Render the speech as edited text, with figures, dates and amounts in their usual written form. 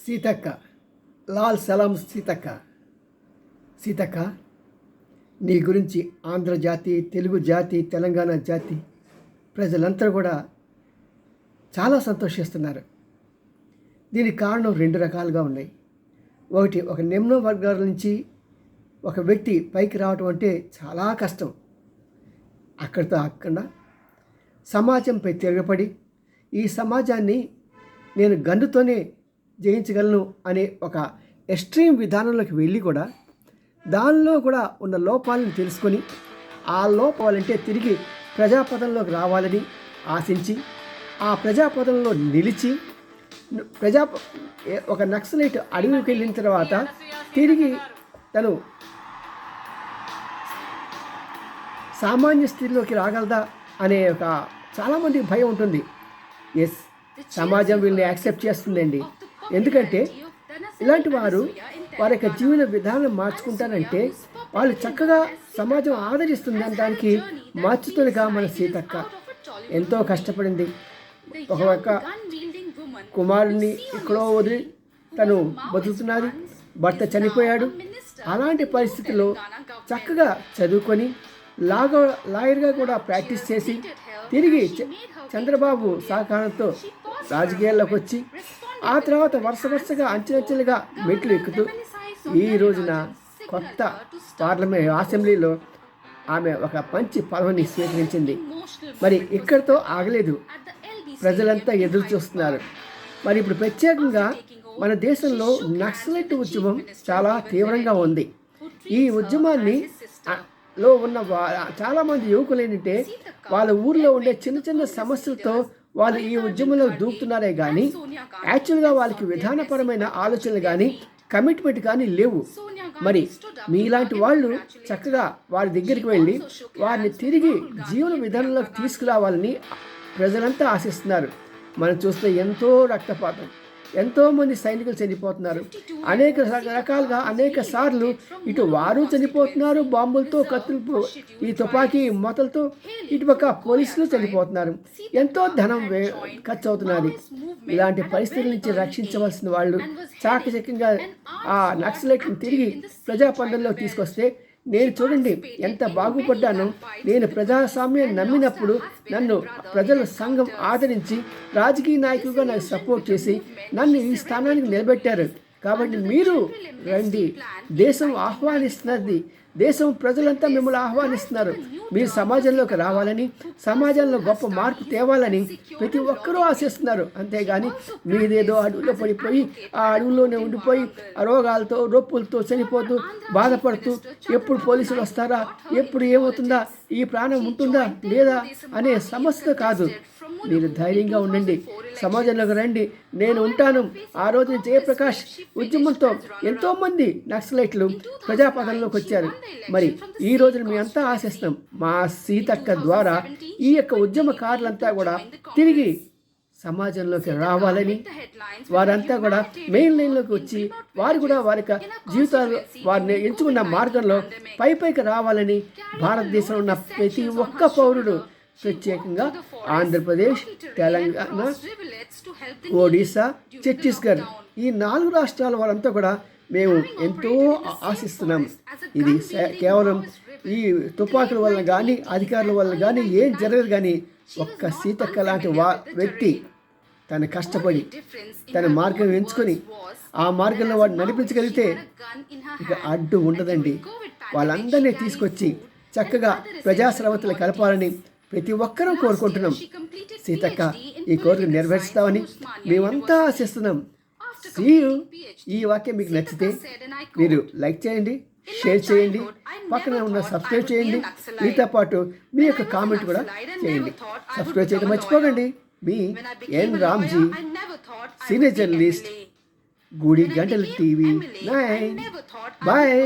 సీతక్క, లాల్ సలాం సీతక్క. సీతక్క, నీ గురించి ఆంధ్ర జాతి, తెలుగు జాతి, తెలంగాణ జాతి ప్రజలంతా కూడా చాలా సంతోషిస్తున్నారు. దీనికి కారణం రెండు రకాలుగా ఉన్నాయి. ఒకటి, ఒక నిమ్న వర్గాల నుంచి ఒక వ్యక్తి పైకి రావటం అంటే చాలా కష్టం. అక్కడితో ఆగకుండా సమాజంపై తిరగబడి ఈ సమాజాన్ని నేను గన్నుతోనే జయించగలను అనే ఒక ఎక్స్ట్రీమ్ విధానంలోకి వెళ్ళి కూడా దానిలో కూడా ఉన్న లోపాలను తెలుసుకొని ఆ లోపాలంటే తిరిగి ప్రజాపదంలోకి రావాలని ఆశించి ఆ ప్రజాపదంలో నిలిచి ఒక నక్సలైట్ అడవికి వెళ్ళిన తర్వాత తిరిగి తను సామాన్య స్థితిలోకి రాగలదా అనే ఒక చాలామందికి భయం ఉంటుంది. ఎస్, సమాజం వీళ్ళని యాక్సెప్ట్ చేస్తుందండి. ఎందుకంటే ఇలాంటి వారి యొక్క జీవన విధానం మార్చుకుంటారంటే వాళ్ళు చక్కగా సమాజం ఆదరిస్తుంది అనడానికి మార్చుతుందిగా మన సీతక్క ఎంతో కష్టపడింది. ఒక కుమారుని ఎక్కడో వదిలి తను బతుకుతున్నది, భర్త చనిపోయాడు. అలాంటి పరిస్థితుల్లో చక్కగా చదువుకొని లాయర్గా కూడా ప్రాక్టీస్ చేసి తిరిగి చంద్రబాబు సహకారంతో రాజకీయాల్లోకి వచ్చి ఆ తర్వాత వరుసగా అంచెలంచెలుగా మెట్లు ఎక్కుతూ ఈ రోజున కొత్త పార్లమెంట్ అసెంబ్లీలో ఆమె ఒక మంచి పదవిని స్వీకరించింది. మరి ఇక్కడితో ఆగలేదు, ప్రజలంతా ఎదురు చూస్తున్నారు. మరి ఇప్పుడు ప్రత్యేకంగా మన దేశంలో నక్సలైట్ ఉద్యమం చాలా తీవ్రంగా ఉంది. ఈ ఉద్యమాన్ని లో ఉన్న చాలామంది యువకులు ఏంటంటే వాళ్ళ ఊర్లో ఉండే చిన్న చిన్న సమస్యలతో వాళ్ళు ఈ ఉద్యమంలో దూకుతున్నారే కానీ యాక్చువల్గా వాళ్ళకి విధానపరమైన ఆలోచనలు కానీ కమిట్మెంట్ కానీ లేవు. మరి మీలాంటి వాళ్ళు చక్కగా వారి దగ్గరికి వెళ్ళి వారిని తిరిగి జీవన విధానంలోకి తీసుకురావాలని ప్రజలంతా ఆశిస్తున్నారు. మనం చూస్తే ఎంతో రక్తపాతం, ఎంతోమంది సైనికులు చనిపోతున్నారు. అనేక రకాలుగా అనేక సార్లు ఇటు వారు చనిపోతున్నారు బాంబులతో, కత్తులతో, ఈ తుపాకీ మూతలతో, ఇటుపక్క పోలీసులు చనిపోతున్నారు. ఎంతో ధనం ఖర్చు అవుతున్నది. ఇలాంటి పరిస్థితుల నుంచి రక్షించవలసిన వాళ్ళు చాకచక్యంగా ఆ నక్సలైట్ని తిరిగి ప్రజాపండంలో తీసుకొస్తే నేను చూడండి ఎంత బాగుపడ్డానో. నేను ప్రజాస్వామ్యం నమ్మినప్పుడు నన్ను ప్రజల సంఘం ఆదరించి రాజకీయ నాయకులుగా నాకు సపోర్ట్ చేసి నన్ను ఈ స్థానానికి నిలబెట్టారు. కాబట్టి మీరు రండి, దేశం ఆహ్వానిస్తున్నది, దేశం ప్రజలంతా మిమ్మల్ని ఆహ్వానిస్తున్నారు. మీరు సమాజంలోకి రావాలని, సమాజంలో గొప్ప మార్పు తేవాలని ప్రతి ఒక్కరూ ఆశిస్తున్నారు. అంతేగాని మీదేదో అడవిలో పడిపోయి ఆ అడవిలోనే ఉండిపోయి ఆ రోగాలతో రొప్పులతో చనిపోతూ బాధపడుతూ ఎప్పుడు పోలీసులు వస్తారా, ఎప్పుడు ఏమవుతుందా, ఈ ప్రాణం ఉంటుందా లేదా అనే సమస్య కాదు. మీరు ధైర్యంగా ఉండండి, సమాజంలోకి రండి, నేను ఉంటాను. ఆ రోజు జయప్రకాష్ ఉద్యమంతో ఎంతోమంది నక్సలైట్లు ప్రజాపదంలోకి వచ్చారు. మరి ఈ రోజున మీ అంతా ఆశిస్తాం మా సీతక్క ద్వారా ఈ యొక్క ఉద్యమకారులంతా కూడా తిరిగి సమాజంలోకి రావాలని, వారంతా కూడా మెయిన్ లైన్లోకి వచ్చి వారు కూడా వారి యొక్క జీవితాలు వారిని ఎంచుకున్న మార్గంలో పైకి రావాలని భారతదేశంలో ఉన్న ప్రతి ఒక్క పౌరుడు, ప్రత్యేకంగా ఆంధ్రప్రదేశ్, తెలంగాణ, ఒడిశా, ఛత్తీస్గఢ్ ఈ 4 రాష్ట్రాల వారంతా కూడా మేము ఎంతో ఆశిస్తున్నాం. ఇది కేవలం ఈ తుపాకుల వల్ల కానీ అధికారుల వల్ల కానీ ఏం జరగదు. కానీ ఒక్క సీతక్క లాంటి వ్యక్తి తను కష్టపడి తన మార్గం ఎంచుకొని ఆ మార్గంలో వాడు నడిపించగలిగితే ఇక అడ్డు ఉండదండి. వాళ్ళందరినీ తీసుకొచ్చి చక్కగా ప్రజాస్రవతలు కలపాలని ప్రతి ఒక్కరూ కోరుకుంటున్నాం. సీతక్క ఈ కోరిక నెరవేర్చుతామని మేమంతా ఆశిస్తున్నాం. ఈ వాక్యం మీకు నచ్చితే మీరు లైక్ చేయండి, షేర్ చేయండి, పక్కన ఉన్న సబ్స్క్రైబ్ చేయండి. మీతో పాటు మీ యొక్క కామెంట్ కూడా చేయండి. సబ్స్క్రైబ్ చేయడం మర్చిపోకండి. మీ ఎన్ రామ్జీ, సీనియర్ జర్నలిస్ట్, గుడి గంటల టీవీ 9. బాయ్.